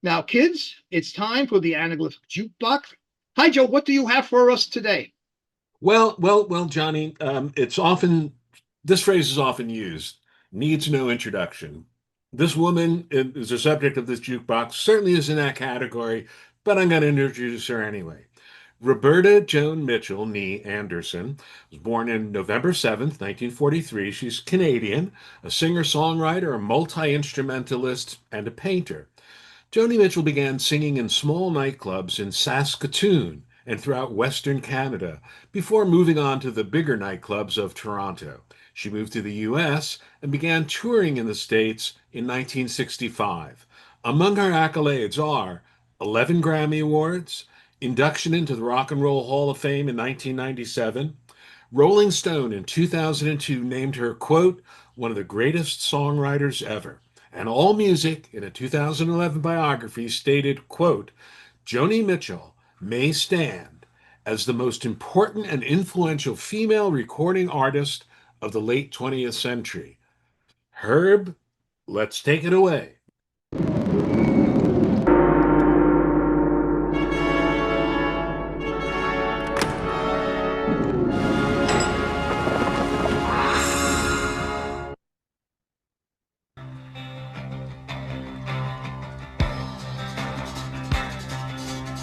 Now, kids, it's time for the Anaglyph Jukebox. Hi, Joe. What do you have for us today? Well, Johnny. This phrase is often used. Needs no introduction. This woman is the subject of this jukebox. Certainly is in that category, but I'm going to introduce her anyway. Roberta Joan Mitchell, nee Anderson, was born in November 7th, 1943. She's Canadian, a singer-songwriter, a multi-instrumentalist, and a painter. Joni Mitchell began singing in small nightclubs in Saskatoon and throughout Western Canada before moving on to the bigger nightclubs of Toronto. She moved to the US and began touring in the States in 1965. Among her accolades are 11 Grammy Awards, induction into the Rock and Roll Hall of Fame in 1997. Rolling Stone in 2002 named her, quote, one of the greatest songwriters ever. And AllMusic, in a 2011 biography, stated, quote, Joni Mitchell may stand as the most important and influential female recording artist of the late 20th century. Herb, let's take it away.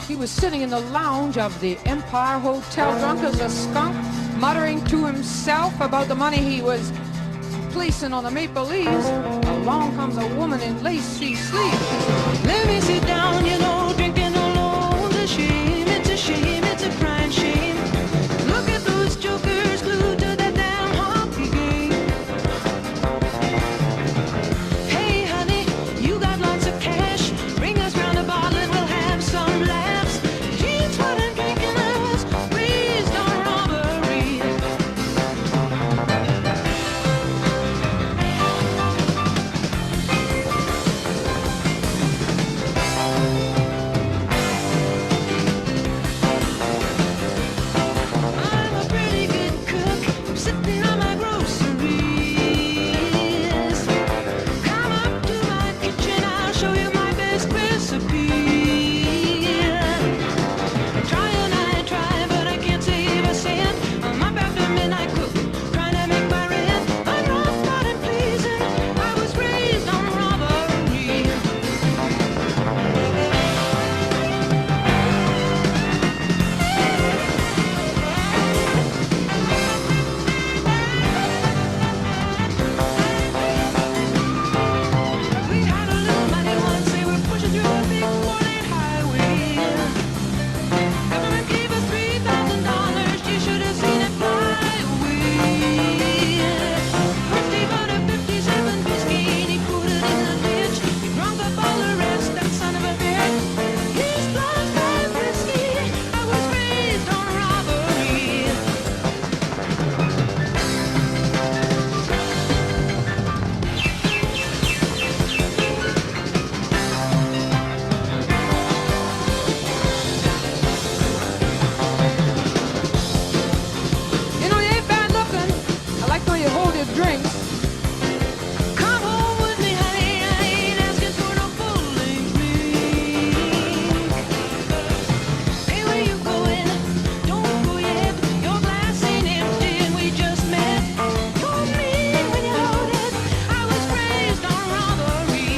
He was sitting in the lounge of the Empire Hotel, drunk as a skunk, muttering to himself about the money he was placing on the maple leaves. Along comes a woman in lacy sleeves. Let me sit down, you know, drinking alone. It's a shame, it's a shame, it's a crying shame. Look at those jokers glued to that damn hockey game. Hey, honey, you got lots of cash. Bring us round a bottle and we'll have some laughs. Here's what I'm drinking, I was raised on robbery. I'm a pretty good cook. I'm sitting on my groceries. Come up to my kitchen, I'll show you my best recipe. I try, but I can't save a cent. I'm up after midnight cook, trying to make my rent. I'm rough, not and pleasing. I was raised on robbery. We had a little money once, they were pushing through a big four-lane highway. Government gave us $3,000, you should have seen it fly away. First he bought a 57 whiskey and he put it in the ditch. He drunk up all the rest, that son of a bitch. He's blind by whiskey, I was raised on robbery. You know, you ain't bad looking. I like the way you hold your drinks. Come home with me, honey. I ain't asking for no full-length drink. Hey, where you going? Don't go yet. Your glass ain't empty and we just met. You're mean when you hold it. I was raised on robbery.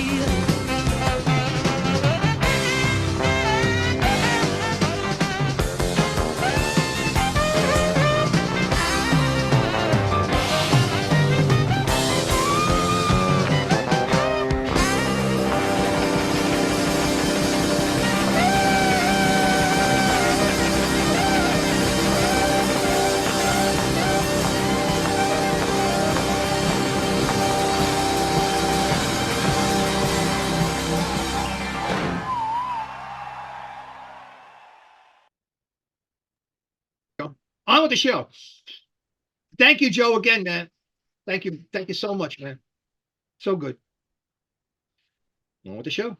On with the show. Thank you, Joe, again, man. Thank you. Thank you so much, man. So good. On with the show.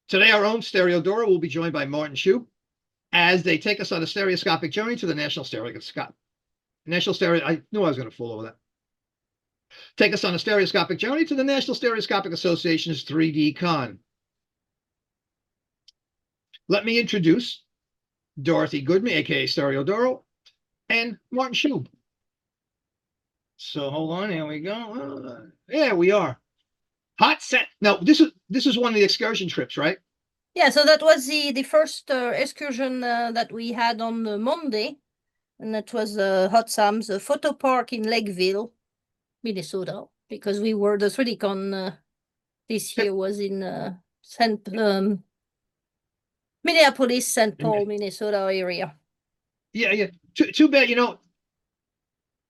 Today, our own Stereo Dora will be joined by Martin Shue as they take us on a stereoscopic journey to the National Stereoscope. National Stereo. I knew I was going to fall over that. Take us on a stereoscopic journey to the National Stereoscopic Association's 3D Con. let me introduce Dorothy Goodman, aka Stereo Doro, and Martin Schub. So hold on, here we go. There we are. Hot set. Now this is one of the excursion trips, right? Yeah, so that was the first excursion that we had on Monday, and that was Hot Sam's photo park in Lakeville, Minnesota, because we were the 3D-Con this year was in Minneapolis-St Paul Minnesota area. Yeah. Too bad,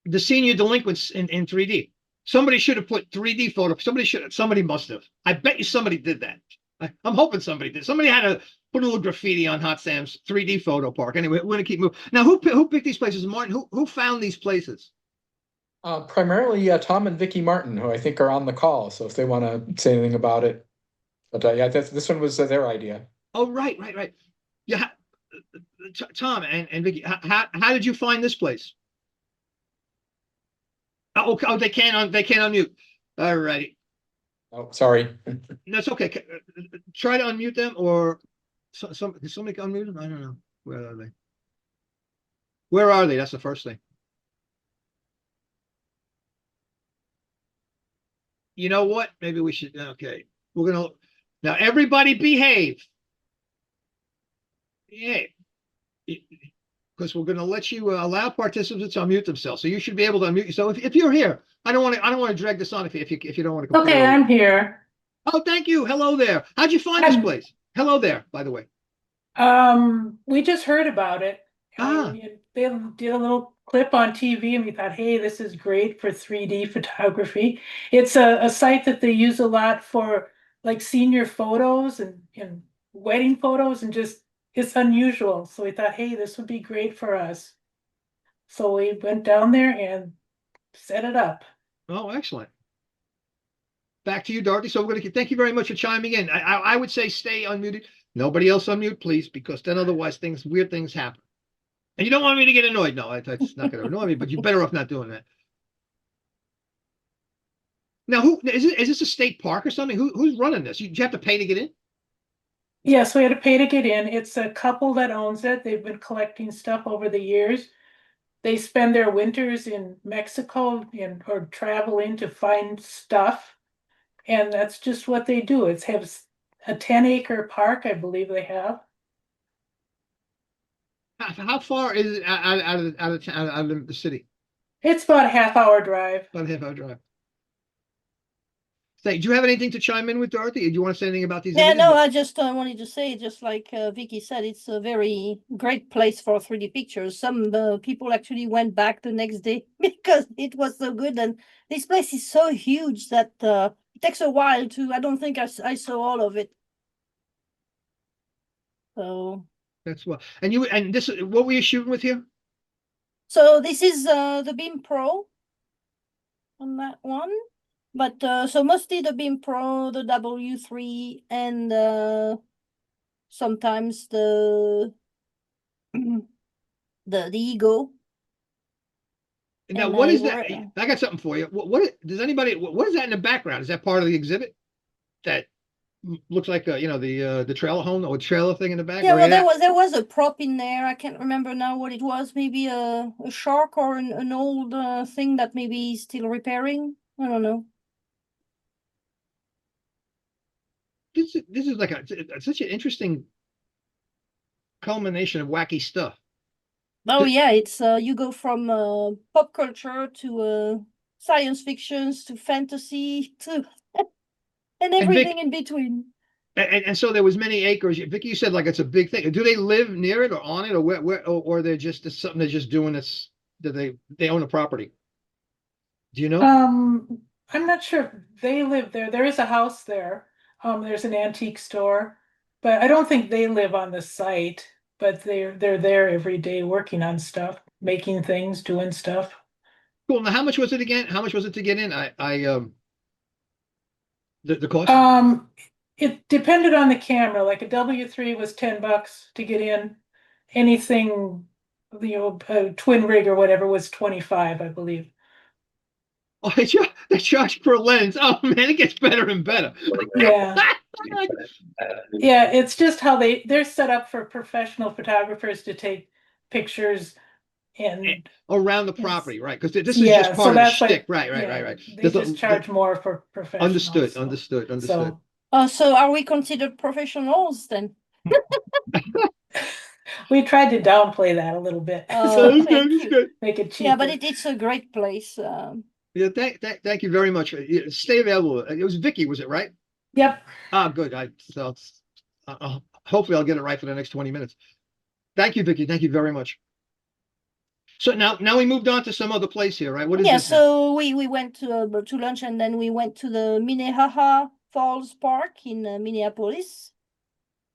the senior delinquents in 3D. Somebody should have put 3D photo. Somebody must have. I bet you somebody did that. I'm hoping somebody did. Somebody had to put a little graffiti on Hot Sam's 3D photo park. Anyway, we're gonna keep moving. Now, who picked these places, Martin? Who found these places? Primarily Tom and Vicky Martin, who I think are on the call. So if they want to say anything about it, but yeah, this one was their idea. Oh, right. Yeah, Tom and Vicky, how did you find this place? Oh, they can't unmute. All righty. Oh, sorry. That's okay. Try to unmute them, or can somebody unmute them? I don't know. Where are they? Where are they? That's the first thing. You know what? Maybe we should. Okay, we're gonna now. Everybody behave. Yeah, because we're gonna let you allow participants to unmute themselves. So you should be able to unmute yourself if you're here. I don't want to drag this on if you don't want to. Okay, I'm here. Oh, thank you. Hello there. How'd you find this place? Hello there, by the way. We just heard about it. They did a little clip on TV and we thought, hey, this is great for 3D photography. It's a site that they use a lot for like senior photos and wedding photos, and just it's unusual. So we thought, hey, this would be great for us. So we went down there and set it up. Oh, excellent. Back to you, Dorothy. So we're going to thank you very much for chiming in. I would say stay unmuted. Nobody else unmute, please, because then otherwise weird things happen. And you don't want me to get annoyed. No, that's not going to annoy me, but you're better off not doing that. Now, who is this a state park or something? Who's running this? You have to pay to get in? Yes, we had to pay to get in. It's a couple that owns it. They've been collecting stuff over the years. They spend their winters in Mexico or traveling to find stuff. And that's just what they do. It's have a 10-acre park, I believe they have. How far is it out of the city? It's about a half-hour drive. About a half-hour drive. Do you have anything to chime in with, Dorothy? Do you want to say anything about these? Yeah, images? no, I just wanted to say, just like Vicky said, it's a very great place for 3D pictures. Some people actually went back the next day because it was so good. And this place is so huge that it takes a while I don't think I saw all of it. So That's what. And this, what were you shooting with here? So this is the Beam Pro on that one. But so mostly the Beam Pro, the W3, and sometimes the Ego. Now, And what I is that? were- I got something for you. What does anybody? What is that in the background? Is that part of the exhibit? That looks like the trailer home or trailer thing in the back. Yeah, Where well, you at? there was a prop in there. I can't remember now what it was. Maybe a shark or an old thing that maybe he's still repairing. I don't know. This is like such an interesting culmination of wacky stuff. Oh yeah, it's you go from pop culture to science fictions to fantasy to and everything in between. And so there was many acres. Vicky, you said like it's a big thing. Do they live near it or on it, or where or they're just it's something they're just doing this that they own a property? Do you know? I'm not sure if they live there. There is a house there. There's an antique store, but I don't think they live on the site. But they're there every day working on stuff, making things, doing stuff. Cool. Now, how much was it again? How much was it to get in? The cost? It depended on the camera. Like a W3 was $10 to get in. Anything, a twin rig or whatever was 25, I believe. Oh, they charge per lens. Oh man, it gets better and better. Yeah. Yeah, it's just how they're set up for professional photographers to take pictures and Around the Yes. property, right? Because this is yeah, just so part of the that's why shtick. Right. they There's just charge more for professionals. understood, so- understood. So So are we considered professionals then? we tried to downplay that a little bit. Oh, That's thank good, that's you. good. Make it cheaper. Yeah, but it's a great place. Yeah, thank you very much. Stay available. It was Vicky, was it right? Yep. Ah, good. Hopefully I'll get it right for the next 20 minutes. Thank you, Vicky. Thank you very much. So now we moved on to some other place here, right? What is Yeah, this now? so we went to lunch and then we went to the Minnehaha Falls Park in Minneapolis,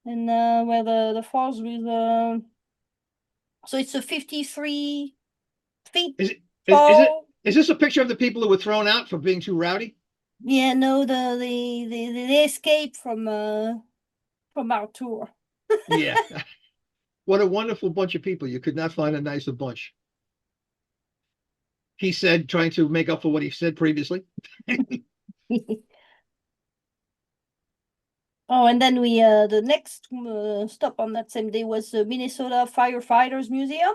and where the falls with so it's a 53 feet Is it tall. is this a picture of the people who were thrown out for being too rowdy? Yeah, no, the escape from our tour. Yeah. What a wonderful bunch of people. You could not find a nicer bunch. He said, trying to make up for what he said previously. Oh, and then we the next stop on that same day was the Minnesota Firefighters Museum.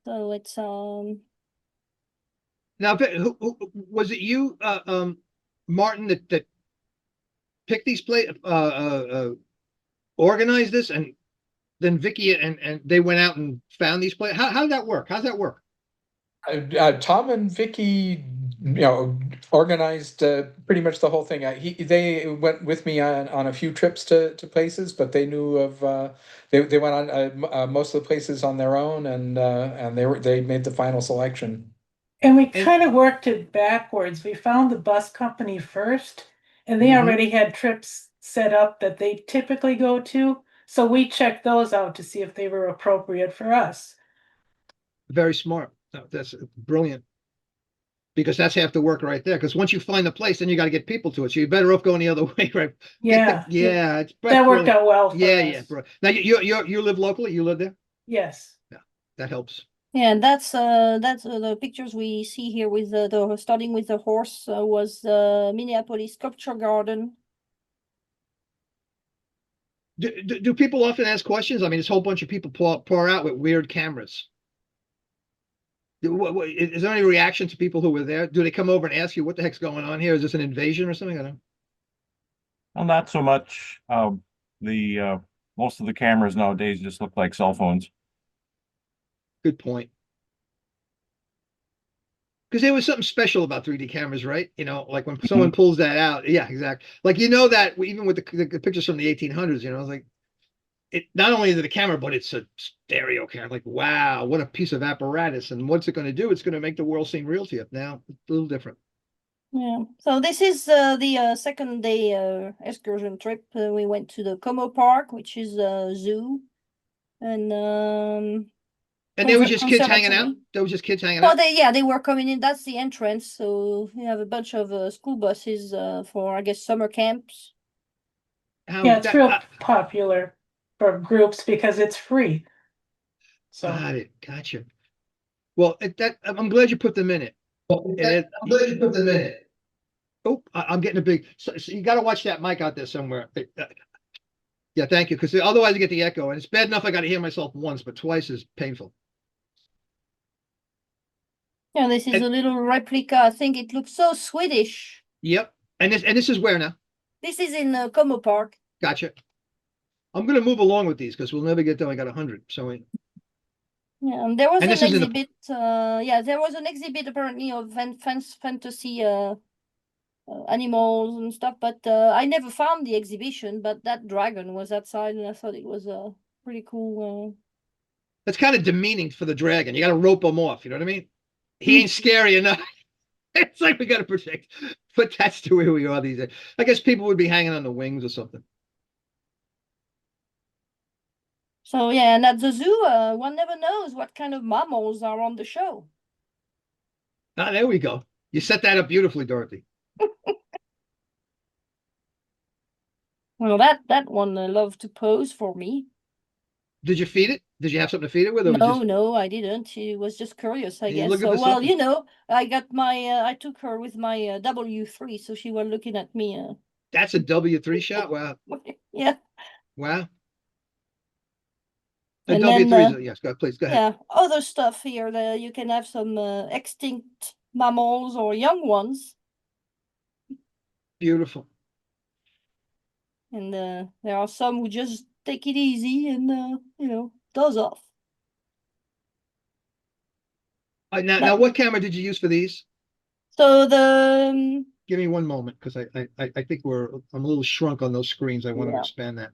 So it's Now, who was it you, Martin, that picked these organized this, and then Vicky and they went out and found these places? How did that work? How's that work? Tom and Vicky, organized pretty much the whole thing. They went with me on a few trips to places, but they knew of they went on most of the places on their own, and they made the final selection. And we And- kind of worked it backwards. We found the bus company first, and they Mhm. already had trips set up that they typically go to. So we checked those out to see if they were appropriate for us. Very smart. No, that's brilliant. Because that's half the work right there. Because once you find the place, then you got to get people to it. So you're better off going the other way, right? Yeah. Yeah. It's That worked brilliant. out well for Yeah, us. bro. Now you live locally. You live there. Yes. That helps. yeah, and that's the pictures we see here with the starting with the horse was the Minneapolis Sculpture Garden. Do people often ask questions? I mean, this whole bunch of people pour out with weird cameras. Is there any reaction to people who were there? Do they come over and ask you what the heck's going on here? Is this an invasion or something? I don't know. Well, not so much. The most of the cameras nowadays just look like cell phones. Good point. Because there was something special about 3D cameras, right? Like when someone pulls that out. Yeah, exactly. Like that even with the pictures from the 1800s, like it not only is it a camera, but it's a stereo camera. Like, wow, what a piece of apparatus. And what's it going to do? It's going to make the world seem real to you. Now it's a little different. Yeah. So this is the second day excursion trip. We went to the Como Park, which is a zoo, and there was just kids hanging out. conservatory. There was just kids hanging Well, out. they were coming in. That's the entrance. So we have a bunch of school buses for, I guess, summer camps. Yeah, it's real popular for groups because it's free. So Got it. Gotcha. Well, I'm glad you put them in it. I'm glad you put them in it. Oh, I'm getting a big. So you got to watch that mic out there somewhere. Yeah, thank you. Because otherwise, I get the echo, and it's bad enough I got to hear myself once, but twice is painful. Yeah, this is And- a little replica. I think it looks so Swedish. Yep. And this is where now? This is in Como Park. Gotcha. I'm going to move along with these because we'll never get done. I got 100. So Yeah, and there was And an this isn't a- exhibit. There was an exhibit apparently of fantasy animals and stuff. But I never found the exhibition. But that dragon was outside, and I thought it was pretty cool. that's kind of demeaning for the dragon. You got to rope him off. You know what I mean? He ain't scary enough. It's like we got to protect. But that's the way we are these days. I guess people would be hanging on the wings or something. So yeah, and at the zoo, one never knows what kind of mammals are on the show. Ah, there we go. You set that up beautifully, Dorothy. Well, that one loved to pose for me. Did you feed it? Did you have something to feed it with? Or was No, just, no, I didn't. She was just curious, I Hey, guess. look at So, this well, up. you know, I got my, I took her with my W3, so she was looking at me. That's a W3 shot? Wow. Yeah. Wow. A And W3 then, is, yes, go, please, go ahead. yeah, other stuff here. You can have some extinct mammals or young ones. Beautiful. And there are some who just take it easy and, you know, doze off. Now, what camera did you use for these? So the, Give me one moment, because I think I'm a little shrunk on those screens. I want to Yeah. expand that.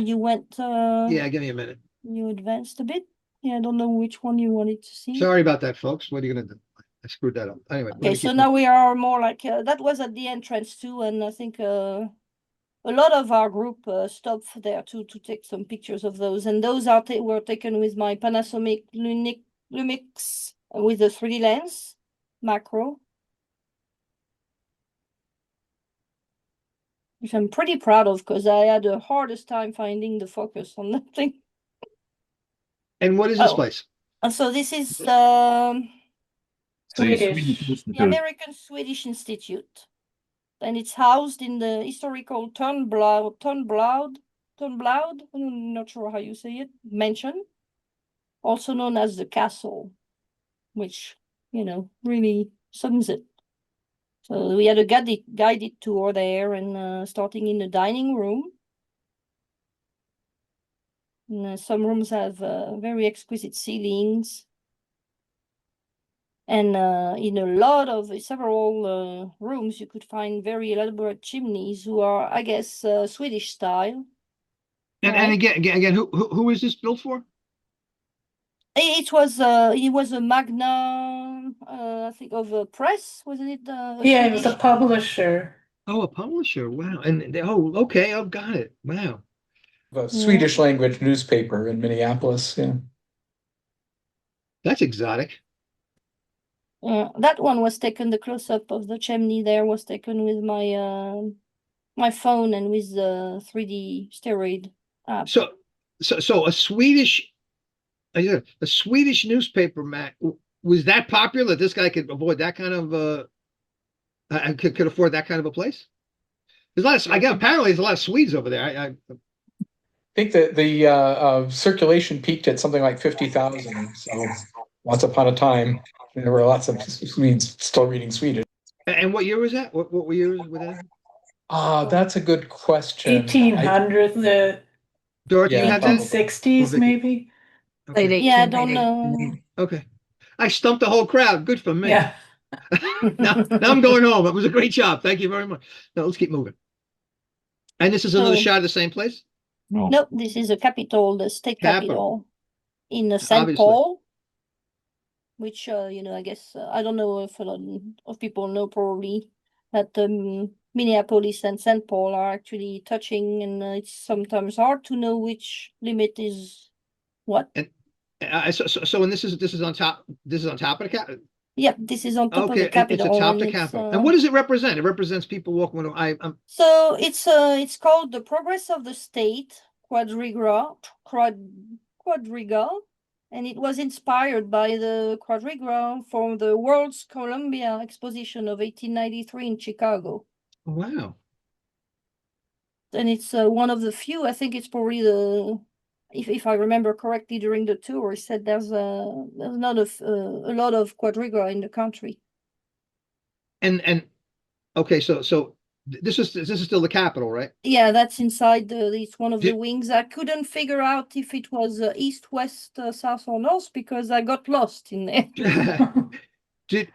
you went, Yeah, give me a minute. you advanced a bit. Yeah, I don't know which one you wanted to see. Sorry about that, folks. What are you gonna do? I screwed that up. Anyway, let Okay, me so keep now we are more like, that was at the entrance too, and I think a lot of our group stopped there to take some pictures of those, and those were taken with my Panasonic Lumix with the 3D lens macro, which I'm pretty proud of because I had the hardest time finding the focus on that thing. And what is this Oh. place? And so this is The Swedish. the Institute. American Swedish Institute, and it's housed in the historical Törnblad, I'm not sure how you say it, mansion, also known as the castle, which, you know, really sums it. So we had a guided tour there, and starting in the dining room. And, some rooms have very exquisite ceilings. And in a lot of several rooms, you could find very elaborate chimneys who are, I guess, Swedish style. And Right. again, who is this built for? It was a Magna, I think, of a press, wasn't it? Yeah, it was a Swedish. publisher. Oh, a publisher. Wow. And okay, I've got it. Wow. A Swedish language newspaper in Minneapolis. Yeah. That's exotic. That one was taken. The close-up of the chimney there was taken with my my phone and with the 3D steroid app. So a Swedish newspaper, Matt, was that popular? This guy could avoid that kind of could afford that kind of a place? There's a lot of, apparently there's a lot of Swedes over there. I think that the circulation peaked at something like 50,000. So once upon a time, there were lots of Swedes still reading Swedish. And what year was that? What year was that? That's a good question. 1800s, the Dorothy, you had that? 1860s, maybe. Okay. Yeah, I don't know. Okay. I stumped the whole crowd. Good for me. Yeah. now I'm going home. It was a great job. Thank you very much. Now let's keep moving. And this is another So- shot of the same place? No. Nope, this is a capital, the state capital in St. Obviously. Paul, which, you know, I guess, I don't know if a lot of people know probably that Minneapolis and St. Paul are actually touching, and it's sometimes hard to know which limit is what. So and this is on top. This is on top of the cap. Yeah, this is on top of Okay, the capital. it's atop and the it's, capital. And what does it represent? It represents people walking. So it's called the Progress of the State Quadriga, and it was inspired by the quadriga from the World's Columbia Exposition of 1893 in Chicago. Wow. And it's one of the few. I think it's probably if I remember correctly during the tour, it said there's not a lot of quadriga in the country. And okay, so this is still the capital, right? Yeah, that's inside it's one of the Did- wings. I couldn't figure out if it was east, west, south, or north because I got lost in there. do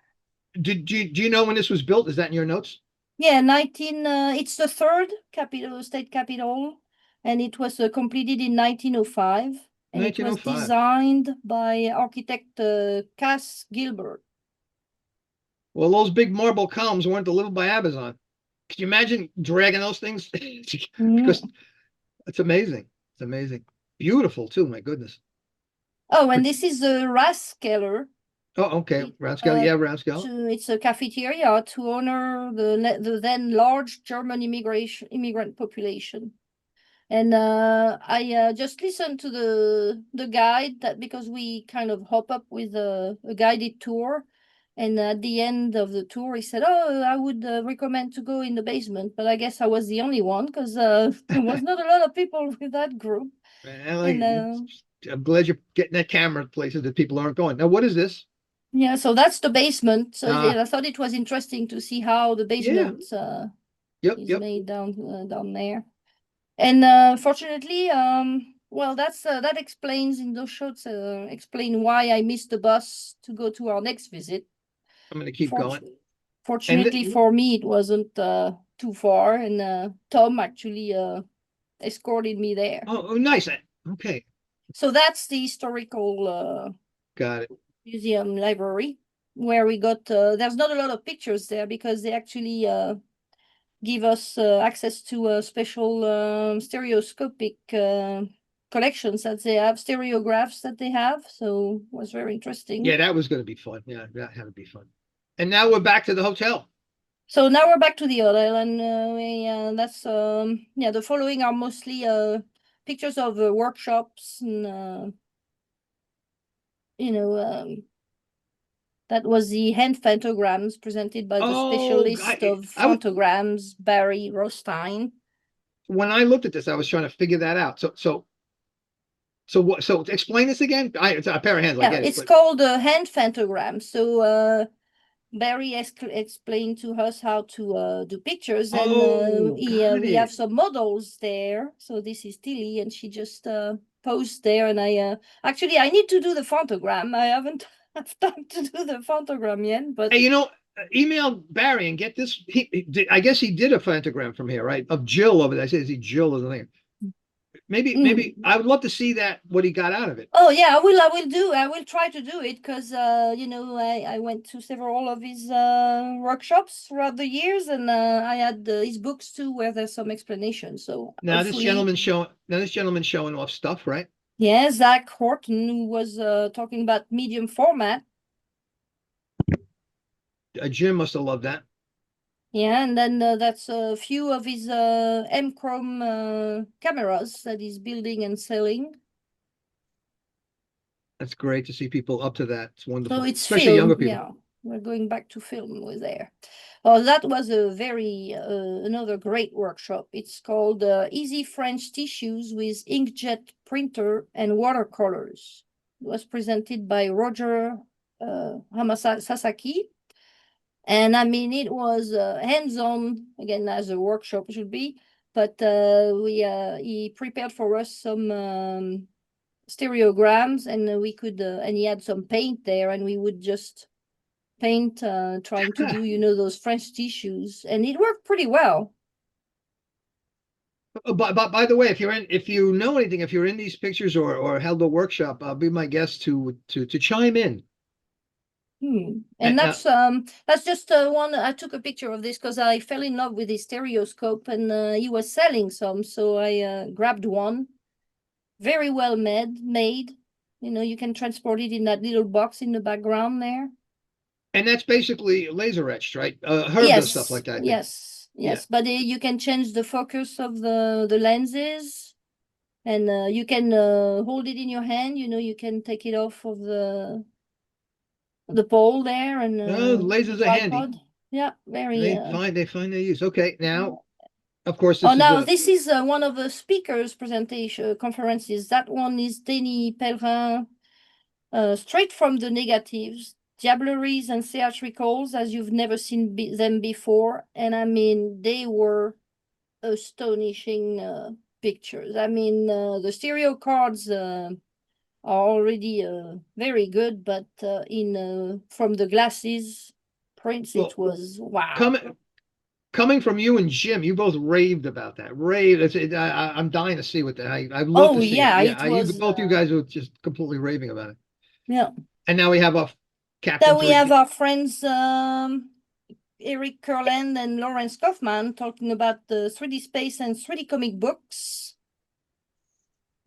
you know when this was built? Is that in your notes? Yeah, it's the third state capital, and it was completed in 1905, and it was 1905. designed by architect Cass Gilbert. Well, those big marble columns weren't delivered by Amazon. Could you imagine dragging those things? Because it's amazing. It's amazing. Beautiful too, my goodness. Oh, and this is the Rathskeller. Oh, okay. Rathskeller, yeah, Rathskeller. It's a cafeteria to honor the then large German immigrant population. And I just listened to the guide, that because we kind of hop up with a guided tour. And at the end of the tour, he said, "Oh, I would recommend to go in the basement." But I guess I was the only one, because there was not a lot of people with that group. Well, And I'm glad you're getting that camera places that people aren't going. Now, what is this? yeah, so that's the basement. So Ah. yeah, I thought it was interesting to see how the Yeah. basement Yep. is Yep. made down there. And fortunately, well, that explains in those shots, explain why I missed the bus to go to our next visit. I'm going to keep going. Fortunately for me, it wasn't too far, and Tom actually escorted me there. Oh, nice. Okay. So that's the historical Got it. museum library, where we got. There's not a lot of pictures there, because they actually give us access to a special stereoscopic collections that they have, stereographs that they have. So it was very interesting. Yeah, that was going to be fun. Yeah, that had to be fun. And now we're back to the hotel. So now we're back to the hotel, and that's yeah. The following are mostly pictures of workshops, and that was the hand photograms presented by the specialist of photograms, Barry Rostein. When I looked at this, I was trying to figure that out. So what? So explain this again. It's a pair of hands. Yeah, I get it. it's called a hand phantogram. So Barry explained to us how to do pictures, and we have some models there. So this is Tilly, and she just posed there. And I actually I need to do the photogram. I haven't have time to do the photogram yet, but hey, email Barry and get this. I guess he did a phantogram from here, right? Of Jill over there. I said, is he Jill or something? Maybe I would love to see that, what he got out of it. Oh yeah, I will try to do it, because I went to several of his workshops throughout the years, and I had his books too, where there's some explanation. So now this gentleman's showing off stuff, right? Yeah, Zach Horton, who was talking about medium format. Jim must have loved that. Yeah, and then that's a few of his M-Chrome cameras that he's building and selling. That's great to see people up to that. It's wonderful. So it's especially film, younger people. Yeah, we're going back to film with there. Oh, that was a very another great workshop. It's called Easy French Tissues with Inkjet Printer and Watercolors. It was presented by Roger Hamasasaki. And I mean, it was hands-on, again, as a workshop should be, but he prepared for us some stereograms, and we could, and he had some paint there, and we would just paint, trying to do, those French tissues, and it worked pretty well. But by the way, if you know anything, if you're in these pictures or held a workshop, I'll be my guest to chime in. And that's just one. I took a picture of this because I fell in love with his stereoscope, and he was selling some, so I grabbed one. Very well made. You can transport it in that little box in the background there. And that's basically laser etched, right? Herb Yes, does stuff like that. Yes. Yeah. But you can change the focus of the lenses, and you can hold it in your hand. You can take it off of the pole there, and lasers are handy. Yeah, very. They find their use. Okay, now, of course. This is one of the speakers' presentation conferences. That one is Denis Pellerin, straight from the negatives, diableries and theatricals as you've never seen them before, and I mean they were astonishing pictures. I mean the stereo cards are already very good, but from the glasses prints, it was wow. Coming from you and Jim, you both raved about that. I'm dying to see what that. I'd love to see it. Both you guys were just completely raving about it. Yeah. And now we have our captain. Then we have our friends Eric Kurland and Lawrence Kaufman talking about the 3D space and 3D comic books.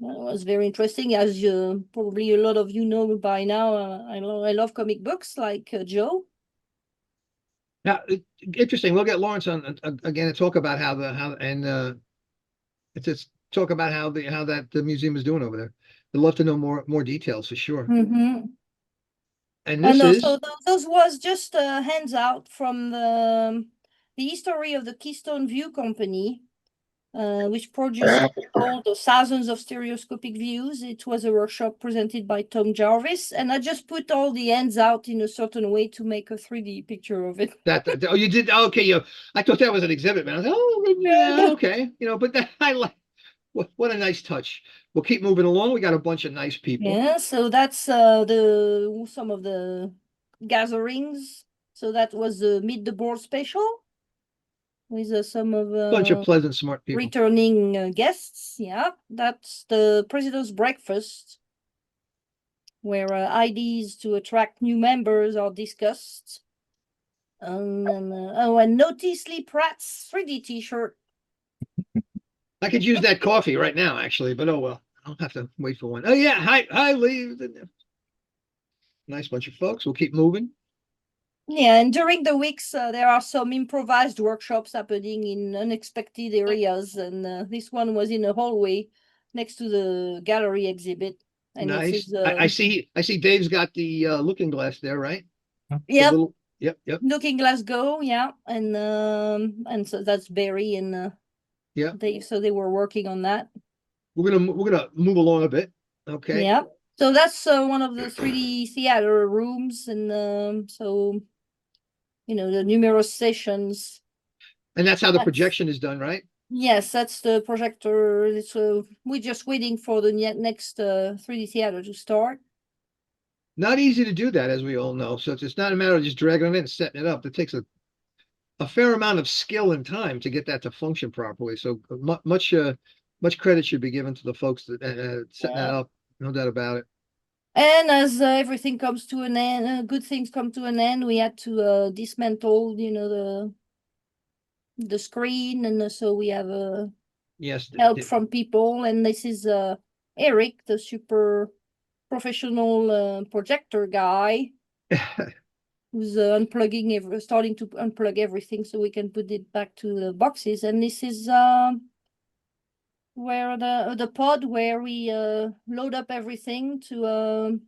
That was very interesting, as probably a lot of you know by now. I love comic books like Joe. Now, interesting. We'll get Lawrence on again to talk about it's talk about how the museum is doing over there. I'd love to know more details for sure. Mm-hmm. And this No, is so those was just a handout from the history of the Keystone View Company, which produced all the thousands of stereoscopic views. It was a workshop presented by Tom Jarvis, and I just put all the ends out in a certain way to make a 3D picture of it. oh, you did okay. I thought that was an exhibit, man. I was like, oh yeah, okay, but that I like. What a nice touch. We'll keep moving along. We got a bunch of nice people. Yeah, so that's some of the gatherings. So that was the Meet the Board special with some of Bunch of pleasant, smart people. returning guests. Yeah, that's the President's Breakfast, where ideas to attract new members are discussed. And Notice Lee Pratt's 3D T-shirt. I could use that coffee right now, actually, but oh well. I'll have to wait for one. Oh yeah, hi, Lee. Nice bunch of folks. We'll keep moving. Yeah, and during the weeks, there are some improvised workshops happening in unexpected areas, and this one was in a hallway next to the gallery exhibit. And Nice. I see Dave's got the looking glass there, right? Yep. Yep. Looking Glass Go, yeah, and so that's Barry and yeah, Dave. So they were working on that. We're gonna move along a bit. Okay. Yeah. So that's one of the 3D theater rooms, and so the numerous sessions. And that's how the projection is done, right? Yes, that's the projector. So we're just waiting for the next 3D theater to start. Not easy to do that, as we all know. So it's not a matter of just dragging it in and setting it up. It takes a fair amount of skill and time to get that to function properly. So much credit should be given to the folks that setting that up. No doubt about it. And as everything comes to an end, good things come to an end. We had to dismantle, the screen, and so we have yes help from people. And this is Eric, the super professional projector guy, who's starting to unplug everything so we can put it back to the boxes. And this is where the pod where we load up everything to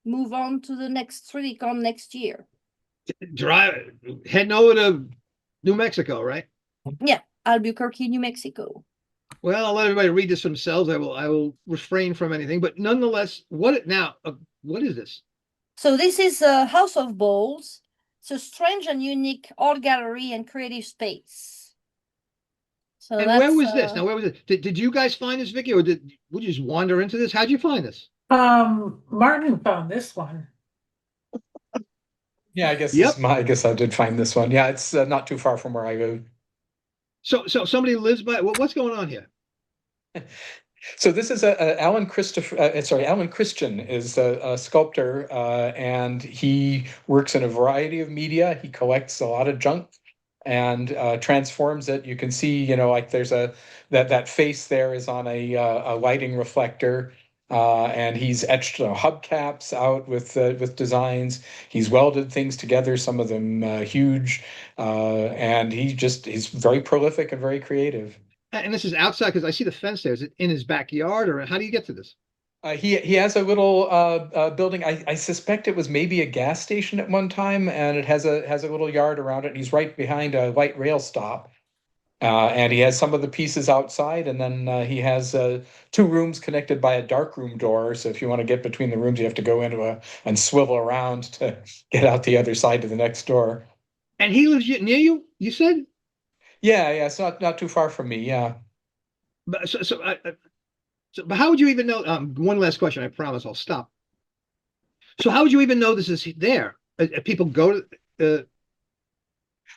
move on to the next 3DCon next year. Heading over to New Mexico, right? Yeah, Albuquerque, New Mexico. Well, I'll let everybody read this themselves. I will refrain from anything, but nonetheless, what is this? So this is House of Bowls. It's a strange and unique art gallery and creative space. So and where was this? Now, where was it? Did you guys find this, Vicky, or would you just wander into this? How'd you find this? Martin found this one. Yeah, I guess Yep. I guess I did find this one. Yeah, it's not too far from where I live. So somebody lives by. What's going on here? So this is Alan Christian is a sculptor, and he works in a variety of media. He collects a lot of junk and transforms it. You can see, like there's that face there is on a lighting reflector, and he's etched hubcaps out with designs. He's welded things together, some of them huge, and he's very prolific and very creative. And this is outside because I see the fence there. Is it in his backyard, or how do you get to this? He has a little building. I suspect it was maybe a gas station at one time, and it has a little yard around it. He's right behind a light rail stop, and he has some of the pieces outside, and then he has 2 rooms connected by a dark room door. So if you want to get between the rooms, you have to go into and swivel around to get out the other side to the next door. And he lives near you, you said? Yeah, it's not too far from me. Yeah. But but how would you even know? One last question. I promise I'll stop. So how would you even know this is there? People go to.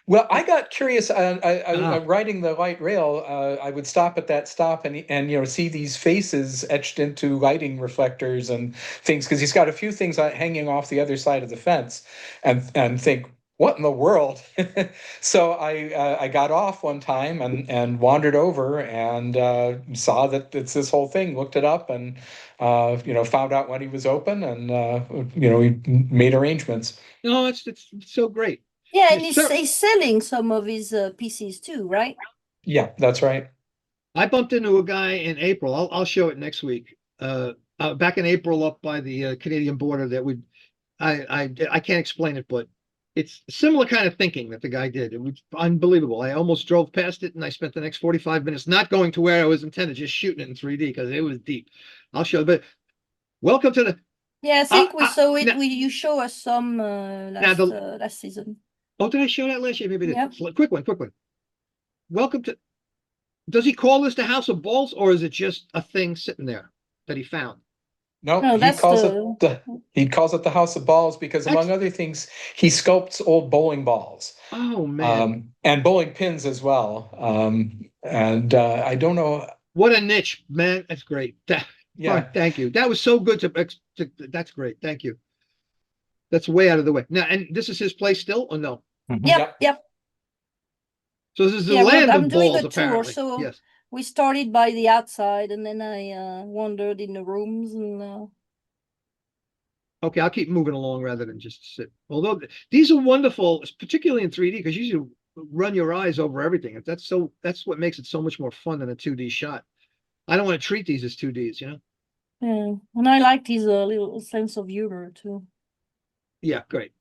Well, I got curious. Riding the light rail, I would stop at that stop and see these faces etched into lighting reflectors and things, because he's got a few things hanging off the other side of the fence, and think, what in the world? So I got off one time and wandered over and saw that it's this whole thing, looked it up, and found out when he was open, and we made arrangements. No, it's so great. Yeah, and he's selling some of his pieces too, right? Yeah, that's right. I bumped into a guy in April. I'll show it next week. Back in April up by the Canadian border that I can't explain it, but it's similar kind of thinking that the guy did. It was unbelievable. I almost drove past it and I spent the next 45 minutes not going to where I was intended, just shooting it in 3D because it was deep. I'll show, but welcome to the Yeah, I think we saw it. now, You show us some last season. oh, did I show that last year? Maybe I Yeah. did. Quick one. Welcome to, does he call this the House of Balls or is it just a thing sitting there that he found? No, No, he that's calls the- it the House of Balls because That's- among other things, he sculpts old bowling balls. Oh man. And bowling pins as well. I don't know. What a niche, man. That's great. Yeah. Mark, thank you. That was so good that's great. Thank you. That's way out of the way. Now, and this is his place still or no? Yep. So this is the Yeah, land I'm of doing balls, a tour, apparently. so Yes. we started by the outside and then I wandered in the rooms and Okay, I'll keep moving along rather than just sit. Although these are wonderful, particularly in 3D, because you run your eyes over everything. That's what makes it so much more fun than a 2D shot. I don't want to treat these as 2Ds, you know? yeah. And I like his little sense of humor too. Yeah, great.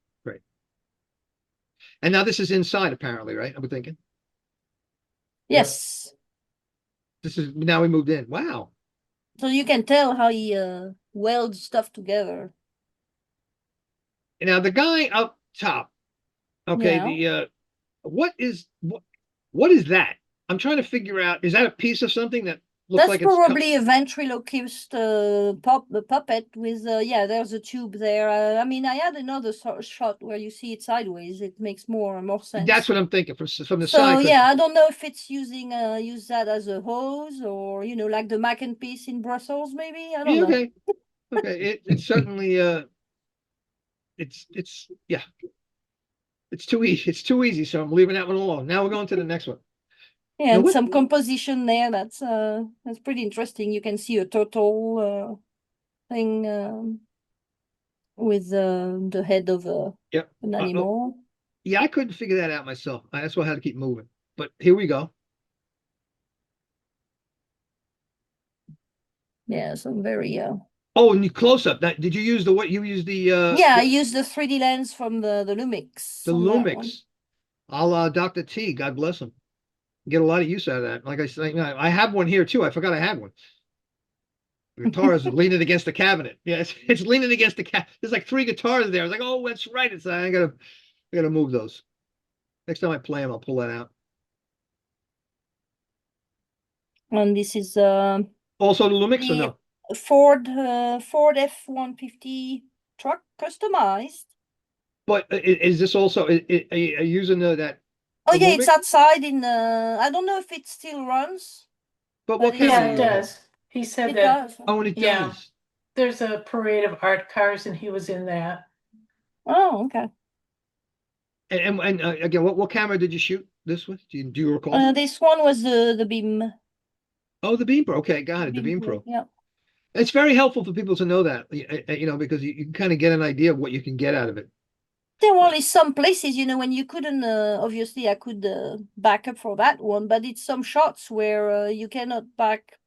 And now this is inside, apparently, right? I'm thinking. Yes. This is now we moved in. Wow. So you can tell how he welds stuff together. Now the guy up top, okay, Yeah. what is that? I'm trying to figure out, is that a piece of something that looks That's like it's probably a ventriloquist puppet with yeah, there's a tube there. I mean, I had another shot where you see it sideways. It makes more sense. That's what I'm thinking from the So side. yeah, I don't know if it's use that as a hose or like the mac and peas in Brussels, maybe. I don't Yeah, know. okay. It's certainly it's yeah. It's too easy. It's too easy, so I'm leaving that one alone. Now we're going to the next one. Yeah, Now, and some composition there. That's pretty interesting. You can see a turtle thing with the head of an animal. Yeah, I couldn't figure that out myself. That's why I had to keep moving. But here we go. Yeah, some very Oh, and you close up. That did you use the what you used the yeah, I used the 3D lens from the Lumix. the on that one. Lumix. I'll Dr. T, God bless him. Get a lot of use out of that. Like I said, I have one here too. I forgot I had one. The guitar is leaning against the cabinet. Yeah, it's leaning against the cabinet. There's like 3 guitars there. I was like, oh, that's right. I gotta move those. Next time I play them, I'll pull that out. And this is Also the Lumix or the no? Ford F-150 truck customized. But is this also are you using that? Oh the yeah, Lumix? it's outside in I don't know if it still runs. But what but camera? Yeah, do it you have? does. He said It that does. Oh, and it Yeah. does. there's a parade of art cars and he was in that. Oh, okay. And again, what camera did you shoot this with? Do you recall? This one was the Beam. Oh, the Beam Pro. Okay, got it. The Beam Pro. Yeah. It's very helpful for people to know that, because you can kind of get an idea of what you can get out of it. There were only some places, when you couldn't, obviously I could back up for that one, but it's some shots where you cannot back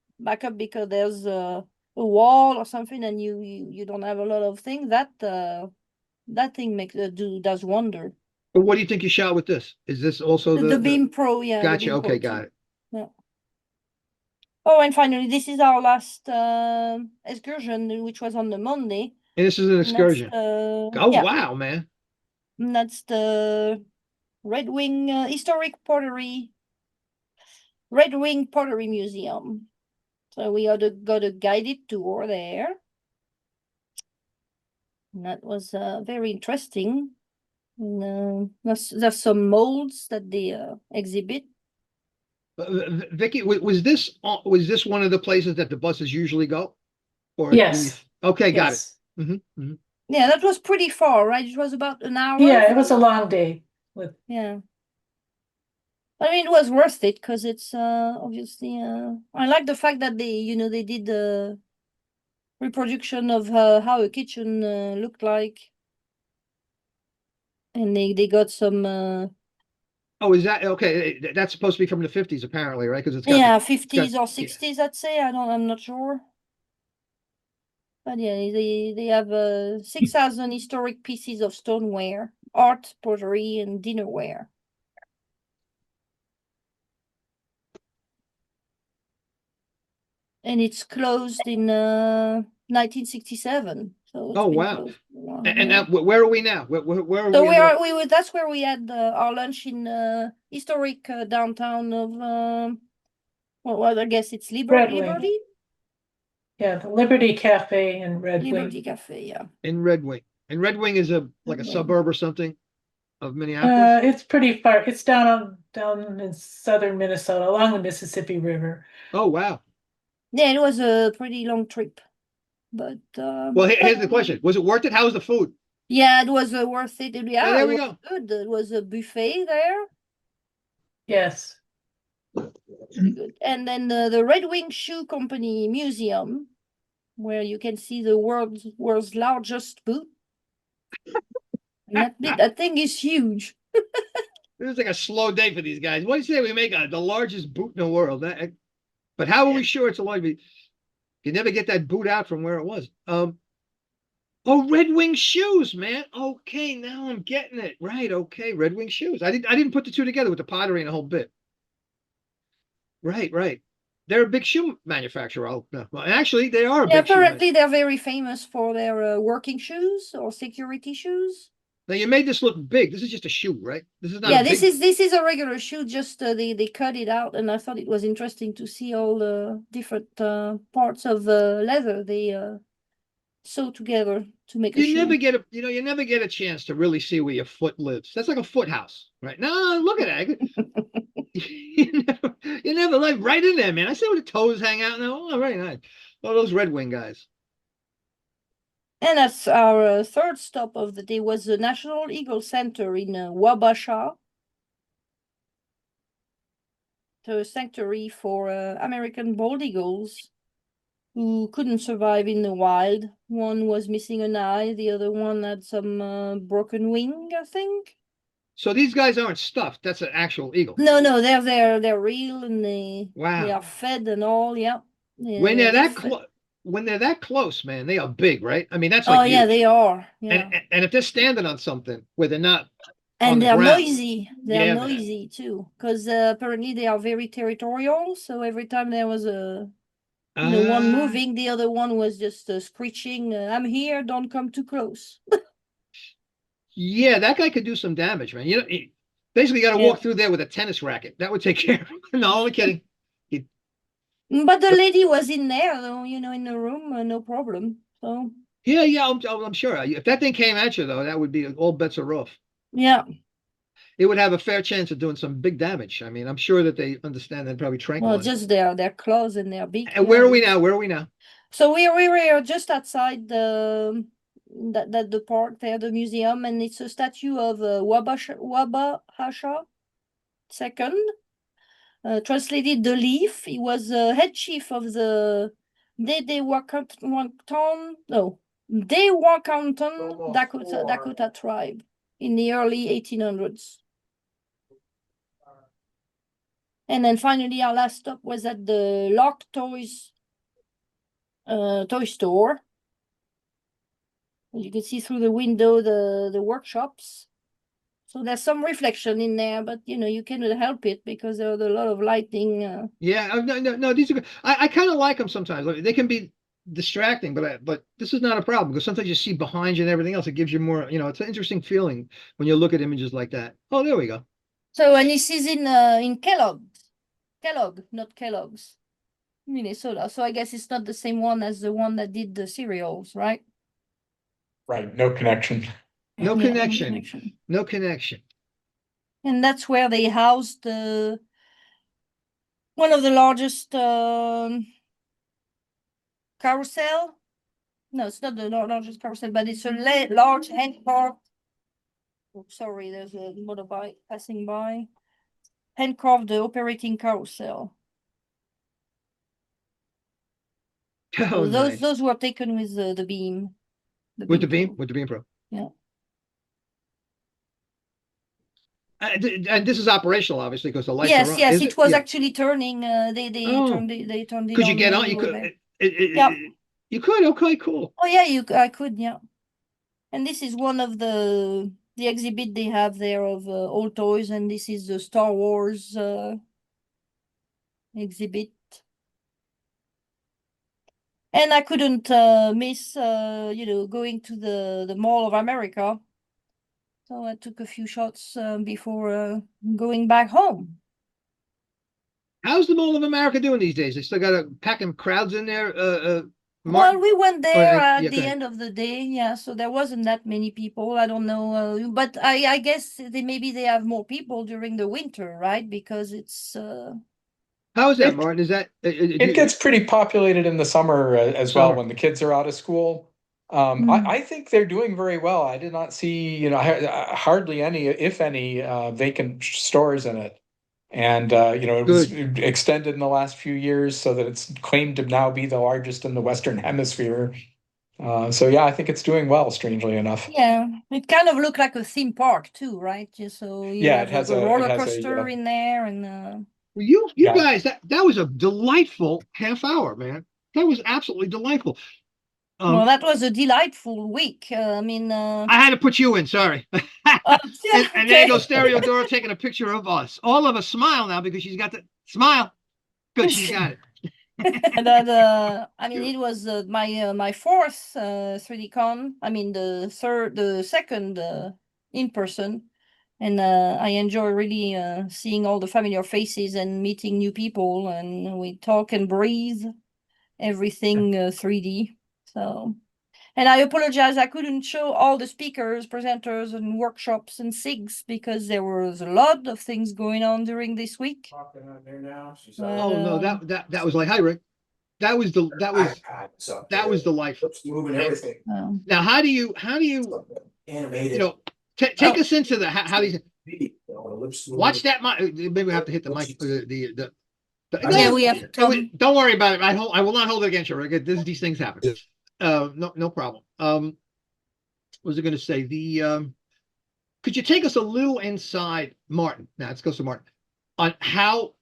up because there's a wall or something and you don't have a lot of things. That thing does wonder. But what do you think you shot with this? Is this also The Beam Pro, yeah. the Gotcha. Beam Okay, Pro got too. it. Yeah. Oh, and finally, this is our last excursion, which was on the Monday. And this is an And that's, excursion. Oh, yeah, wow, man. and that's the Red Wing Red Wing Pottery Museum. So we got a guided tour there. And that was very interesting. And, there's some molds that they exhibit. Vicky, was this one of the places that the buses usually go? Or Yes. Okay, got it. Yes. Yeah, that was pretty far, right? It was about an hour. Yeah, it was a long day. Yeah. I mean, it was worth it because it's obviously. I like the fact that they did the reproduction of how a kitchen looked like, and they got some Oh, is that okay? That's supposed to be from the 50s, apparently, right? Because it's got Yeah, the, 50s or yeah. 60s, I'd say. I'm not sure. But yeah, they have 6,000 historic pieces of stoneware, art, pottery, and dinnerware. And it's closed in 1967. So it's Oh, been wow. closed for a while, And yeah. now, where are we now? Where are So we? we are we were that's where we had our lunch in historic downtown of well, I guess it's Red Wing. Liberty Yeah, the Liberty Cafe in Red Wing. Liberty Cafe, yeah. In Red Wing. And Red Wing is like a Red Wing. suburb or something of Minneapolis. It's pretty far. It's down in southern Minnesota along the Mississippi River. Oh, wow. Yeah, it was a pretty long trip, but Well, here's the question: was it worth it? How was the food? yeah, it was worth it. Yeah, there it we was go. good. It was a buffet there. Yes. Pretty good. And then the Red Wing Shoe Company Museum, where you can see the world's largest boot. And that thing is huge. This is like a slow day for these guys. What do you say we make the largest boot in the world? But how are we sure it's a large boot? You never get that boot out from where it was. Oh, Red Wing shoes, man. Okay, now I'm getting it. Right, okay, Red Wing shoes. I didn't put the two together with the pottery and the whole bit. Right. They're a big shoe manufacturer. Oh, no. Well, actually, they are a Yeah, big shoe apparently they're very famous for their working shoes or security shoes. Now you made this look big. This is just a shoe, right? This is not. Yeah, a this big... is a regular shoe. Just they cut it out, and I thought it was interesting to see all the different parts of leather they sew together to make a You shoe. you never get a chance to really see where your foot lives. That's like a foot house, right? No, look at that. you never like right in there, man. I see where the toes hang out now. Oh, right, nice. Oh, those Red Wing guys. And that's our third stop of the day was the National Eagle Center in Wabasha. The sanctuary for American bald eagles who couldn't survive in the wild. One was missing an eye, the other one had some broken wing, I think. So these guys aren't stuffed. That's an actual eagle. No, they're real and they Wow. are fed and all, yeah. When they're that close, man, they are big, right? I mean, that's like yeah, huge. they are. Yeah. And if they're standing on something where they're not And on the they're ground. noisy. They're Yeah, noisy too, because apparently they are very territorial. So every time there was one moving, the other one was just screeching, "I'm here! Don't come too close." Yeah, that guy could do some damage, man. Basically got to walk through there with a tennis racket. That would take care of it. No, only kidding. But the lady was in there, though, in the room, no problem. So Yeah, I'm sure. If that thing came at you, though, that would be all bets are off. yeah. It would have a fair chance of doing some big damage. I mean, I'm sure that they understand that probably Well, tranquilize. just their claws and their beak. And where are we now? So we were just outside the park there, the museum, and it's a statue of Wabasha II. Translated the Leaf. He was head chief of the Dedewakanton Dakota tribe in the early 1800s. And then finally, our last stop was at the Locked Toys toy store. You can see through the window the workshops. So there's some reflection in there, but you cannot help it because there's a lot of lighting. Yeah, no, these are good. I kind of like them sometimes. They can be distracting, but this is not a problem because sometimes you see behind you and everything else. It gives you more, it's an interesting feeling when you look at images like that. Oh, there we go. So, and this is in Kellogg, not Kellogg's, Minnesota. So I guess it's not the same one as the one that did the cereals, right? Right, no connection. No Yeah, connection. No connection. And that's where they housed one of the largest carousel. No, it's not the largest carousel, but it's a large hand-carved. Oh, sorry, there's a motorbike passing by. Hand-carved operating carousel. Oh, nice. Those were taken with the beam. With the beam Pro. Yeah. And this is operational, obviously, because the lights Yes, are on. yes, Is it was Yeah. actually turning. Oh. They turned it Could you on get when on? we You were could. there. It- Yeah. You could. Okay, cool. Oh yeah, I could, yeah. And this is one of the exhibit they have there of old toys, and this is the Star Wars exhibit. And I couldn't miss, going to the Mall of America. So I took a few shots before going back home. How's the Mall of America doing these days? They still got a packing crowds in there. Well, we went there at yeah, the end of the day, yeah, so there wasn't that many people. I don't know, but I guess maybe they have more people during the winter, right? Because it's how is that, It- Martin? Is that It gets pretty populated in the summer as well Summer. when the kids are out of school. I think they're doing very well. I did not see, hardly any, if any, vacant stores in it. And it was extended in the last few years so that it's claimed to now be the largest in the Western Hemisphere. So yeah, I think it's doing well, strangely enough. Yeah, it kind of looked like a theme park too, right? Just so you Yeah, have it has a a roller coaster in there, and Well, you Yeah. guys, that was a delightful half hour, man. That was absolutely delightful. well, that was a delightful week. I mean, I had to put you in. Sorry. And there goes Stereo Dora taking a picture of us. All of us smile now because she's got the smile. Good, she's got it. that I mean, it was my fourth 3D con. I mean, the second in person, and I enjoy really seeing all the familiar faces and meeting new people, and we talk and breathe everything 3D. So, and I apologize, I couldn't show all the speakers, presenters, and workshops and SIGs because there was a lot of things going on during this week. Talking on there now. She's Oh no, Um, that was like, hi Rick. That was delightful. moving everything. Now, how do you Animated. take us into the how these Lips watch that mic. Maybe we have to hit the mic. Yeah, we have Don't worry about it. I will not hold it against you, Rick. These things happen. No problem. What was I going to say? Could you take us a little inside, Martin? Now let's go to Martin on how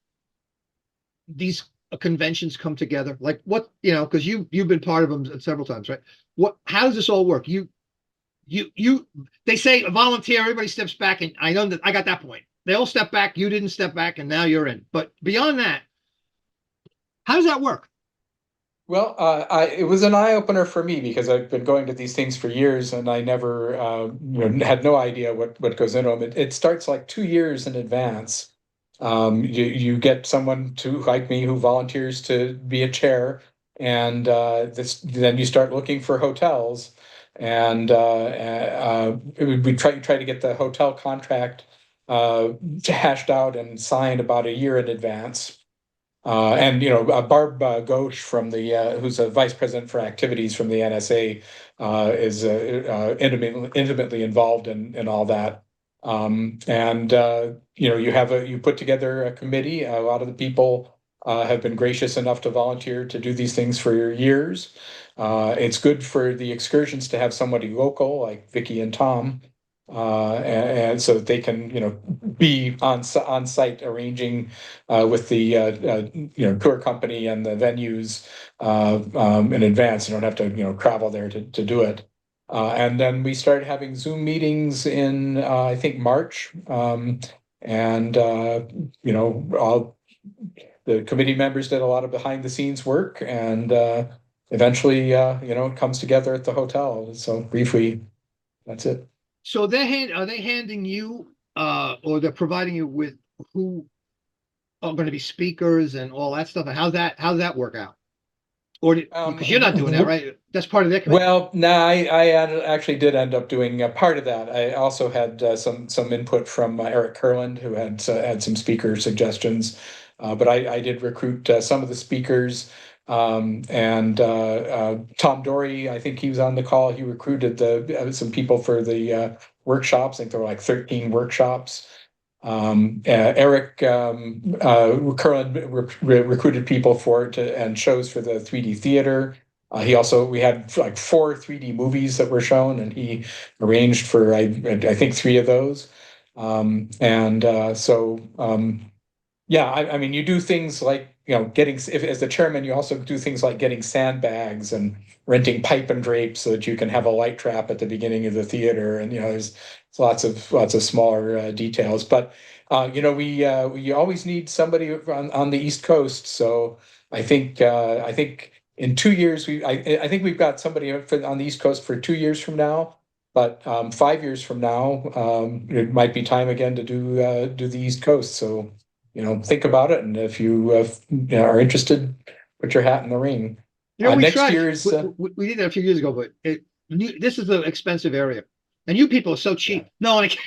these conventions come together. Like what, because you've been part of them several times, right? How does this all work? They say a volunteer, everybody steps back, and I know that I got that point. They all step back, you didn't step back, and now you're in. But beyond that, how does that work? Well, it was an eye opener for me because I've been going to these things for years, and I never, had no idea what goes into them. It starts like 2 years in advance. You get someone like me who volunteers to be a chair, and then you start looking for hotels, and we try to get the hotel contract hashed out and signed about a year in advance. And Barb Ghosh from who's a vice president for activities from the NSA is intimately involved in all that. And you put together a committee. A lot of the people have been gracious enough to volunteer to do these things for years. It's good for the excursions to have somebody local like Vicky and Tom. And so that they can, be on site arranging with the tour company and the venues in advance. You don't have to travel there to do it. And then we started having Zoom meetings in I think March, and all the committee members did a lot of behind the scenes work, and eventually it comes together at the hotel. So briefly, that's it. So are they handing you or they're providing you with who are going to be speakers and all that stuff? And how's that work out? Or because you're not doing that, right? That's part of their committee. Well, no, I actually did end up doing part of that. I also had some input from Eric Kurland, who had some speaker suggestions, but I did recruit some of the speakers. And Tom Dory, I think he was on the call. He recruited some people for the workshops. I think there were like 13 workshops. Eric Kurland recruited people for it and shows for the 3D theater. We had like 4 3D movies that were shown, and he arranged for I think 3 of those. Yeah, I mean, you do things like, getting, if, as the chairman, you also do things like getting sandbags and renting pipe and drape so that you can have a light trap at the beginning of the theater. And, there's lots of smaller details. But, we always need somebody on the East Coast. So I think in 2 years, I think we've got somebody on the East Coast for 2 years from now. But 5 years from now, it might be time again to do the East Coast. So, think about it, and if you are interested, put your hat in the ring. We Next tried. year's We did that a few years ago, but this is an expensive area, and you people are so cheap. No, it's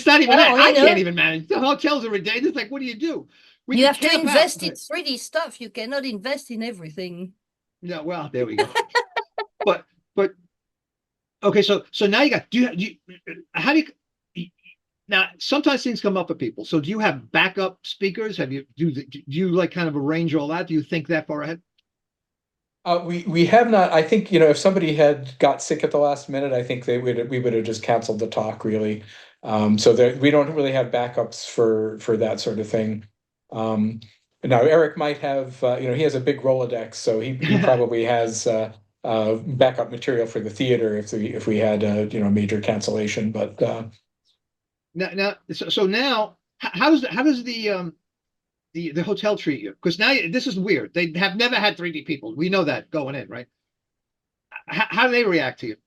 not even that. Well, I you know. can't even manage. The hotels are ridiculous. It's like, what do you do? We You can have to camp out, invest in but- 3D stuff. You cannot invest in everything. No, well, there we go. but okay, so now you got how do you now sometimes things come up for people. So do you have backup speakers? Do you like kind of arrange all that? Do you think that far ahead? we have not. I think, if somebody had got sick at the last minute, I think we would have just canceled the talk, really. So we don't really have backups for that sort of thing. Now Eric might have, he has a big Rolodex, so he probably has backup material for the theater if we had a major cancellation. But so now how does the hotel treat you? Because now this is weird. They have never had 3D people. We know that going in, right? How do they react to you?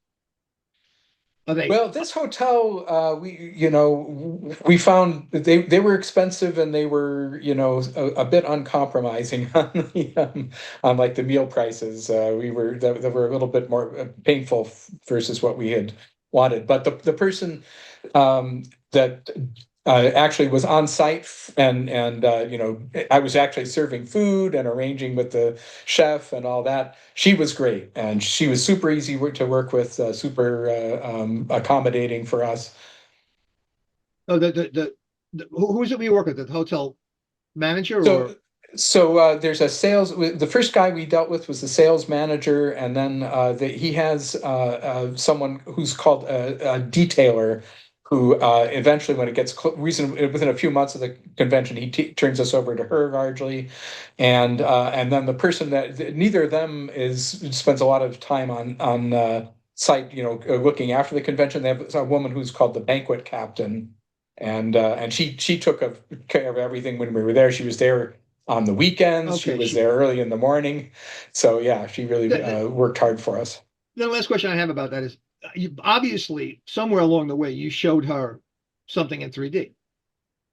Are they Well, this hotel, we found that they were expensive, and they were, a bit uncompromising on like the meal prices. They were a little bit more painful versus what we had wanted. But the person that actually was on site, and I was actually serving food and arranging with the chef and all that. She was great, and she was super easy to work with, super accommodating for us. Oh, who is it we work with? The hotel manager or? So there's a sales. The first guy we dealt with was the sales manager, and then he has someone who's called a detailer, who eventually, when it gets within a few months of the convention, he turns us over to her largely, and then the person that neither of them spends a lot of time on site, looking after the convention. They have a woman who's called the banquet captain, and she took care of everything when we were there. She was there on the weekends. Okay, she was there early in the morning. So yeah, she really worked hard for us. The last question I have about that is, you obviously somewhere along the way you showed her something in 3D,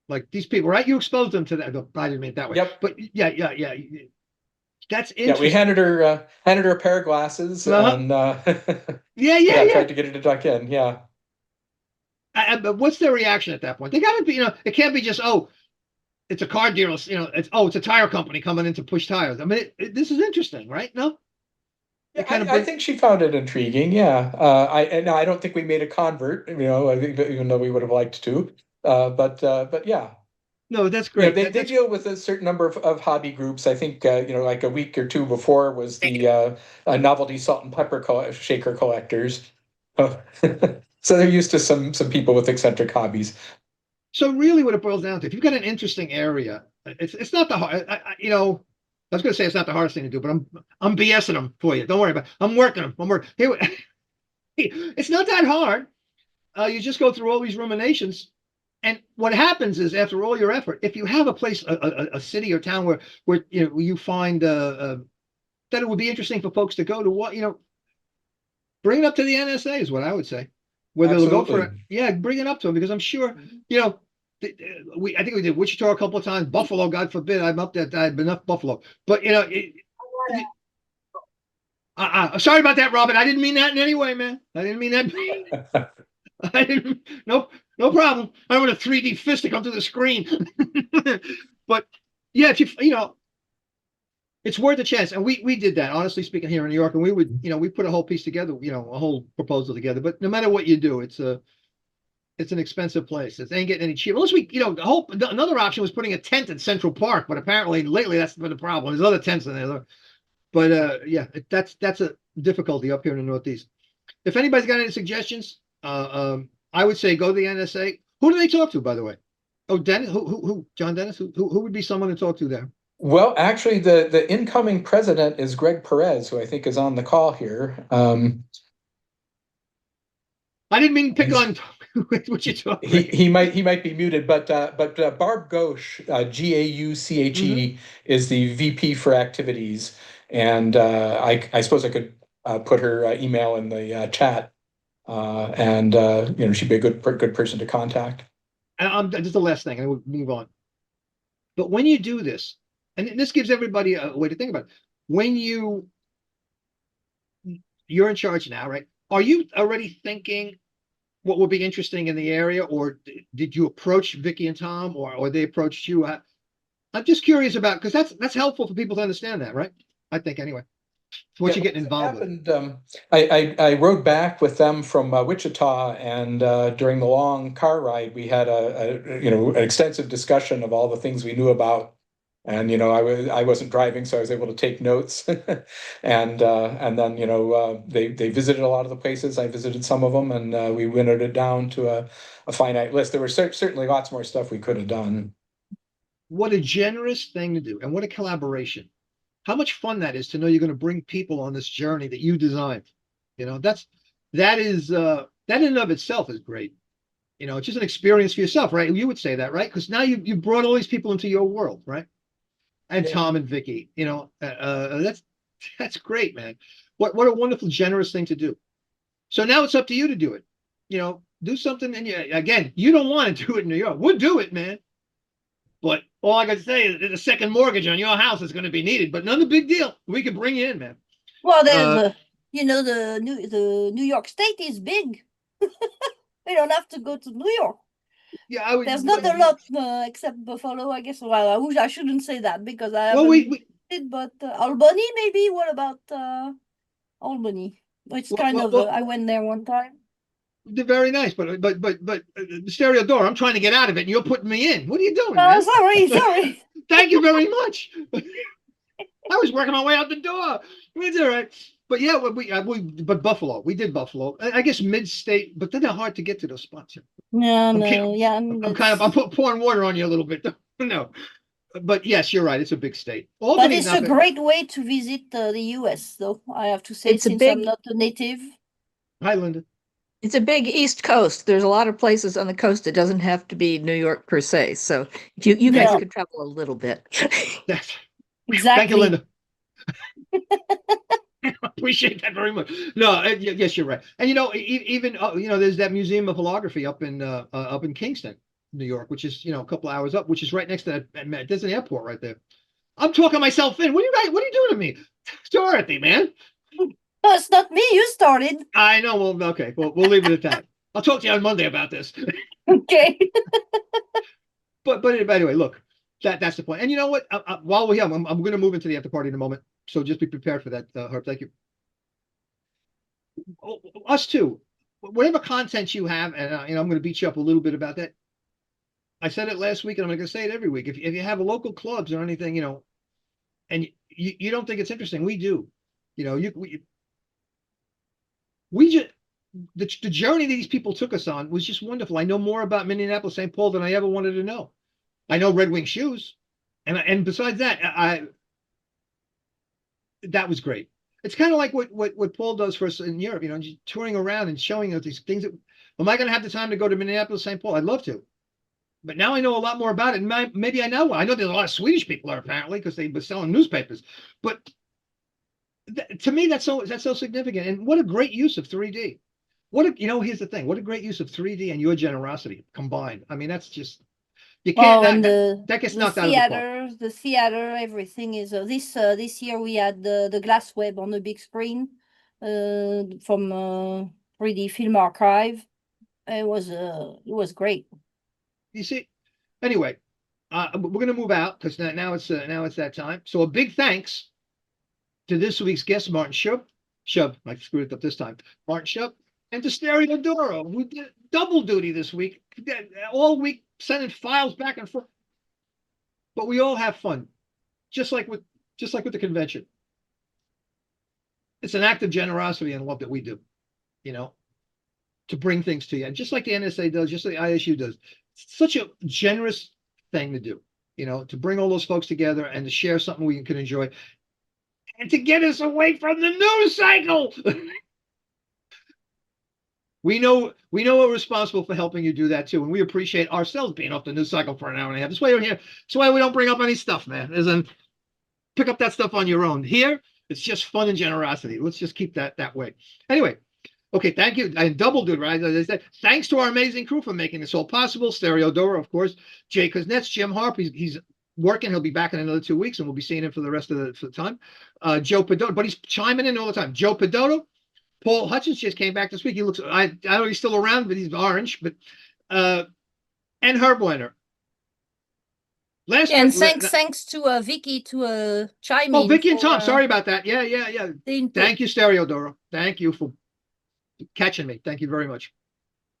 like these people, right? You exposed them to that. I didn't mean it that way. Yep. But yeah. That's interesting. Yeah, we handed her a pair of glasses, and yeah. tried to get her to duck in. Yeah. But what's their reaction at that point? They gotta be, it can't be just, oh, it's a car dealer, it's a tire company coming in to push tires. I mean, this is interesting, right? No? I think she found it intriguing. Yeah. I don't think we made a convert, I think, even though we would have liked to. But yeah. No, that's great. They deal with a certain number of hobby groups. I think, like a week or two before was the novelty salt and pepper shaker collectors. So they're used to some people with eccentric hobbies. So really what it boils down to, if you've got an interesting area, it's not the hard, I was going to say it's not the hardest thing to do, but I'm BSing them for you. Don't worry about it. I'm working them. Here, it's not that hard. You just go through all these ruminations. And what happens is, after all your effort, if you have a place, a city or town where you find that it would be interesting for folks to go to, what bring it up to the NSA is what I would say. Whether they'll go for it, bring it up to them, because I'm sure I think we did Wichita a couple of times. Buffalo, God forbid, I'm up there. I've been up Buffalo, but sorry about that, Robin. I didn't mean that in any way, man. I didn't mean that. I didn't. No problem. I don't want a 3D fist to come through the screen. But yeah, if it's worth a chance. And we did that, honestly speaking, here in New York, and we would, we put a whole piece together, a whole proposal together. But no matter what you do, it's an expensive place. It ain't getting any cheaper. Unless another option was putting a tent in Central Park, but apparently lately that's been the problem. There's other tents in there. But that's a difficulty up here in the Northeast. If anybody's got any suggestions, I would say go to the NSA. Who do they talk to, by the way? Oh, Dennis. Who? John Dennis. Who would be someone to talk to there? Well, actually, the incoming president is Greg Perez, who I think is on the call here. I didn't mean to pick He's- on what you talking. he might be muted, but Barb Gauche, Gauche, is the VP for activities, and I suppose I could put her email in the chat, and she'd be a good person to contact. And just the last thing, and we'll move on. But when you do this, and this gives everybody a way to think about it. When you're in charge now, right? Are you already thinking what would be interesting in the area, or did you approach Vicky and Tom, or they approached you? I'm just curious about, because that's helpful for people to understand that, right? I think anyway. What you're getting involved with. I rode back with them from Wichita, and during the long car ride, we had an extensive discussion of all the things we knew about. And I wasn't driving, so I was able to take notes. And then they visited a lot of the places. I visited some of them, and we winnowed it down to a finite list. There were certainly lots more stuff we could have done. What a generous thing to do, and what a collaboration. How much fun that is to know you're going to bring people on this journey that you designed. That in and of itself is great. It's just an experience for yourself, right? You would say that, right? Because now you brought all these people into your world, right? And Yeah. Tom and Vicky, that's great, man. What a wonderful, generous thing to do. So now it's up to you to do it. Do something, and again, you don't want to do it in New York. We'll do it, man. But all I got to say is the second mortgage on your house is going to be needed, but none of big deal. We can bring you in, man. Well, there's the New York State is big. We don't have to go to New York. Yeah, There's not a lot except Buffalo, I guess. Well, I shouldn't say that because I haven't did, but Albany maybe. What about Albany? It's I went there one time. They're very nice, but the stereo door. I'm trying to get out of it, and you're putting me in. What are you doing? Oh, sorry. Thank you very much. I was working my way out the door. It's all right. But yeah, but Buffalo, we did Buffalo. I guess mid-state, but then they're hard to get to those spots. I'm pouring water on you a little bit. No, but yes, you're right. It's a big state. But it's a great way to visit the U.S., though. I have to say, since I'm not a native. Hi, Linda. It's a big East Coast. There's a lot of places on the coast. It doesn't have to be New York per se. So you guys could travel a little bit. Exactly. Thank you, Linda. I appreciate that very much. No, yes, you're right. And even there's that Museum of Holography up in Kingston, New York, which is a couple hours up, which is right next to that. There's an airport right there. I'm talking myself in. What are you doing to me? Dorothy, man. No, it's not me. You started. I know. Well, okay. Well, we'll leave it at that. I'll talk to you on Monday about this. Okay. But anyway, look, that's the point. And you know what? While we're here, I'm going to move into the after party in a moment. So just be prepared for that, Herb. Thank you. Us too. Whatever content you have, and I'm going to beat you up a little bit about that. I said it last week, and I'm going to say it every week. If you have local clubs or anything, and you don't think it's interesting, we do. We just the journey these people took us on was just wonderful. I know more about Minneapolis-St Paul than I ever wanted to know. I know Red Wing shoes, and besides that, that was great. It's kind of like what Paul does for us in Europe, just touring around and showing us these things. Am I going to have the time to go to Minneapolis-St Paul? I'd love to, but now I know a lot more about it. And maybe I know there's a lot of Swedish people there apparently because they've been selling newspapers. But to me, that's so significant. And what a great use of 3D. Here's the thing. What a great use of 3D and your generosity combined. I mean, that's just. You can't. That gets knocked out of the park. The theater, everything is this year we had the glass web on the big screen from 3D Film Archive. It was great. You see, anyway, we're going to move out because now it's that time. So a big thanks to this week's guest, Martin Shub. I screwed it up this time. Martin Shub, and to Stereo Doro. We did double duty this week, all week sending files back and forth. But we all have fun, just like with the convention. It's an act of generosity and love that we do, to bring things to you. And just like the NSA does, just like the ISU does, it's such a generous thing to do, you know, to bring all those folks together and to share something we can enjoy and to get us away from the news cycle. We know we're responsible for helping you do that too, and we appreciate ourselves being off the news cycle for an hour and a half. That's why we're here. That's why we don't bring up any stuff, man. As in, pick up that stuff on your own. Here, it's just fun and generosity. Let's just keep that way. Anyway, okay, thank you. And double dude, right? As I said, thanks to our amazing crew for making this all possible. Stereo Dora, of course. Jay Kuznets, Jim Harp. He's working. He'll be back in another 2 weeks, and we'll be seeing him for the rest of the time. Joe Pedotto, but he's chiming in all the time. Joe Pedotto. Paul Hutchins just came back this week. He looks, I know he's still around, but he's orange. But and Herb Weiner. And thanks to Vicky to chime in. Oh, Vicky and Tom. Sorry about that. Yeah. Thank you, Stereo Dora. Thank you for catching me. Thank you very much.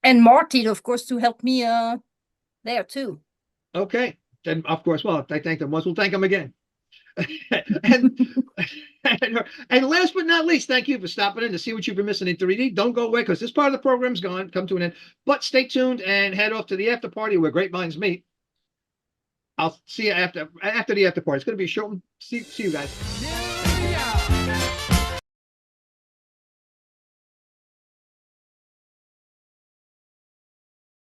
And Martin, of course, to help me there too. Okay. Then of course, well, I thank them once, we'll thank them again. and last but not least, thank you for stopping in to see what you've been missing in 3D. Don't go away because this part of the program's come to an end. But stay tuned and head off to the after party where great minds meet. I'll see you after the after party. It's going to be a short one. See you guys.